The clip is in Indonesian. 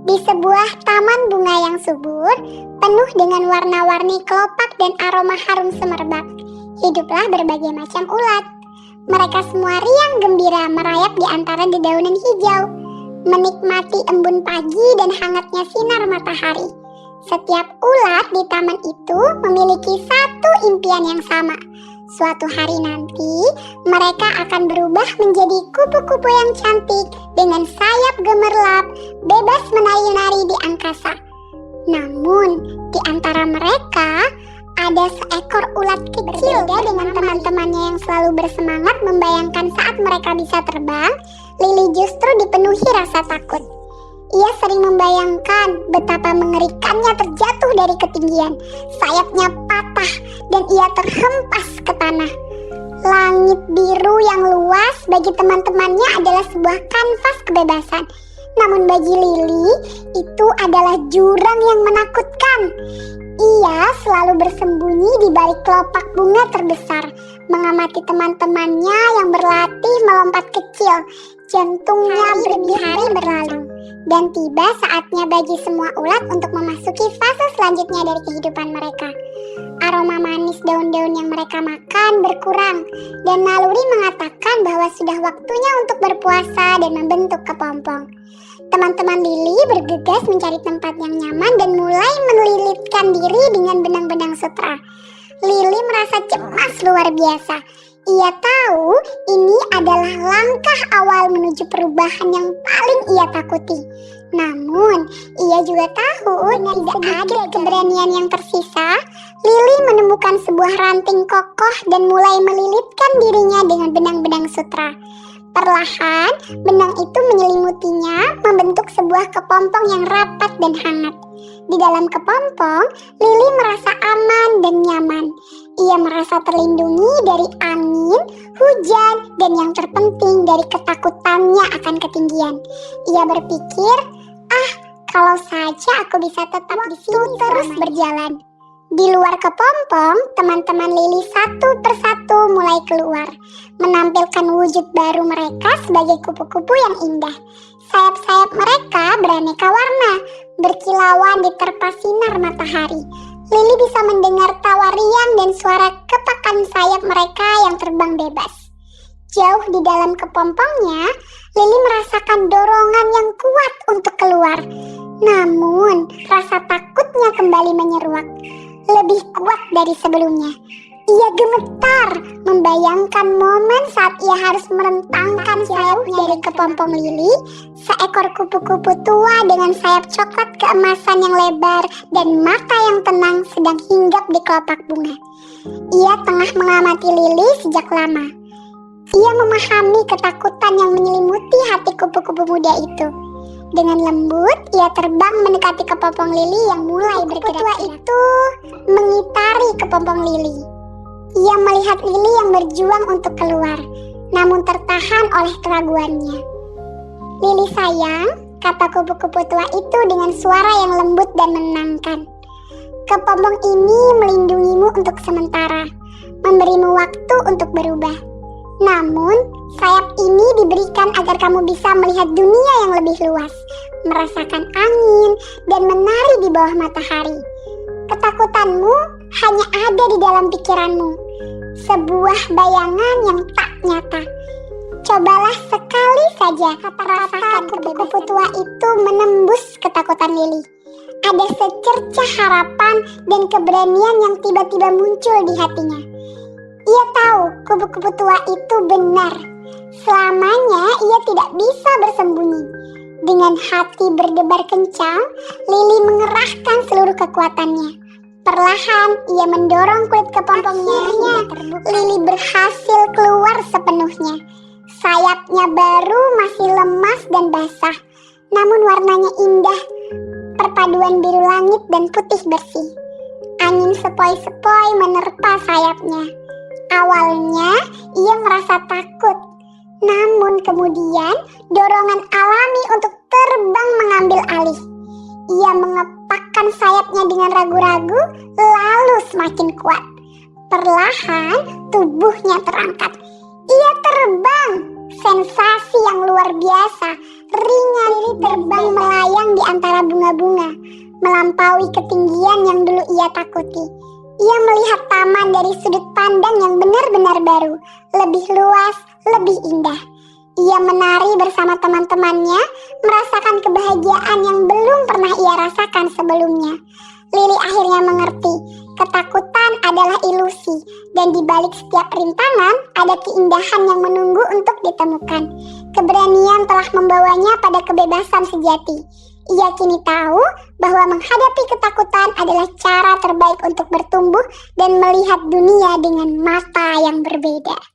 Di sebuah taman bunga yang subur, penuh dengan warna-warni kelopak dan aroma harum semerbak, hiduplah berbagai macam ulat. Mereka semua riang gembira merayap di antara dedaunan hijau, menikmati embun pagi dan hangatnya sinar matahari. Setiap ulat di taman itu memiliki satu impian yang sama. Suatu hari nanti, mereka akan berubah menjadi kupu-kupu yang cantik dengan sayap gemerlap, bebas menari-nari di angkasa. Namun, di antara mereka ada seekor ulat kecil dengan teman-temannya yang selalu bersemangat membayangkan saat mereka bisa terbang. Lili justru dipenuhi rasa takut. Ia sering membayangkan betapa mengerikannya terjatuh dari ketinggian. Sayapnya patah dan ia terhempas ke tanah. Langit biru yang luas bagi teman-temannya adalah sebuah kanvas kebebasan. Namun bagi Lili, itu adalah jurang yang menakutkan. Ia selalu bersembunyi di balik kelopak bunga terbesar, mengamati teman-temannya yang berlatih melompat kecil. Jantungnya berhari berlalu, dan tiba saatnya bagi semua ulat untuk memasuki fase selanjutnya dari kehidupan mereka. Aroma manis daun-daun yang mereka makan berkurang, dan naluri mengatakan bahwa sudah waktunya untuk berpuasa dan membentuk kepompong. Teman-teman Lili bergegas mencari tempat yang nyaman dan mulai melilitkan diri dengan benang-benang sutra. Lili merasa cemas luar biasa. Ia tahu ini adalah langkah awal menuju perubahan yang paling ia takuti. Namun, ia juga tahu dengan sedikit keberanian yang tersisa, Lili menemukan sebuah ranting kokoh dan mulai melilitkan dirinya dengan benang-benang sutra. Perlahan, benang itu menyelimutinya, membentuk sebuah kepompong yang rapat dan hangat. Di dalam kepompong, Lili merasa aman dan nyaman. Ia merasa terlindungi dari angin, hujan, dan yang terpenting dari ketakutannya akan ketinggian. Ia berpikir, kalau saja aku bisa tetap di sini terus berjalan. Di luar kepompong, teman-teman Lili satu persatu mulai keluar, menampilkan wujud baru mereka sebagai kupu-kupu yang indah. Sayap-sayap mereka beraneka warna, berkilauan diterpa sinar matahari. Lili bisa mendengar tawa riang dan suara kepakan sayap mereka yang terbang bebas. Jauh di dalam kepompongnya, Lili merasakan dorongan yang kuat untuk keluar. Namun, rasa takutnya kembali menyeruak, lebih kuat dari sebelumnya. Ia gemetar membayangkan momen saat ia harus merentangkan sayapnya dari kepompong Lili. Seekor kupu-kupu tua dengan sayap coklat keemasan yang lebar dan mata yang tenang sedang hinggap di kelopak bunga. Ia tengah mengamati Lili sejak lama. Ia memahami ketakutan yang menyelimuti hati kupu-kupu muda itu. Dengan lembut, ia terbang mendekati kepompong Lili yang mulai bergerak. Tua itu mengitari kepompong Lili. Ia melihat Lili yang berjuang untuk keluar, namun tertahan oleh keraguannya. Lili sayang, kata kupu-kupu tua itu dengan suara yang lembut dan menenangkan. Kepompong ini melindungimu untuk sementara, memberimu waktu untuk berubah. Namun, sayap ini diberikan agar kamu bisa melihat dunia yang lebih luas, merasakan angin, dan menari di bawah matahari. Ketakutanmu hanya ada di dalam pikiranmu, sebuah bayangan yang tak nyata. Cobalah sekali saja, kata rasakan kupu-kupu tua itu menembus ketakutan Lili. Ada secercah harapan dan keberanian yang tiba-tiba muncul di hatinya. Ia tahu kupu-kupu tua itu benar. Selamanya ia tidak bisa bersembunyi. Dengan hati berdebar kencang, Lili mengerahkan seluruh kekuatannya. Perlahan ia mendorong kulit kepompongnya. Lili berhasil keluar sepenuhnya. Sayapnya baru masih lemas dan basah, namun warnanya indah, perpaduan biru langit dan putih bersih. Angin sepoi-sepoi menerpa sayapnya. Awalnya ia merasa takut, namun kemudian dorongan alami untuk terbang mengambil alih. Ia mengepakkan sayapnya dengan ragu-ragu, lalu semakin kuat. Perlahan tubuhnya terangkat. Ia terbang, sensasi yang luar biasa. Ringan terbang melayang di antara bunga-bunga, melampaui ketinggian yang dulu ia takuti. Ia melihat taman dari sudut pandang yang benar-benar baru, lebih luas, lebih indah. Ia menari bersama teman-temannya, merasakan kebahagiaan yang belum pernah ia rasakan sebelumnya. Lily akhirnya mengerti, ketakutan adalah ilusi, dan di balik setiap rintangan ada keindahan yang menunggu untuk ditemukan. Keberanian telah membawanya pada kebebasan sejati. Ia kini tahu bahwa menghadapi ketakutan adalah cara terbaik untuk bertumbuh dan melihat dunia dengan mata yang berbeda.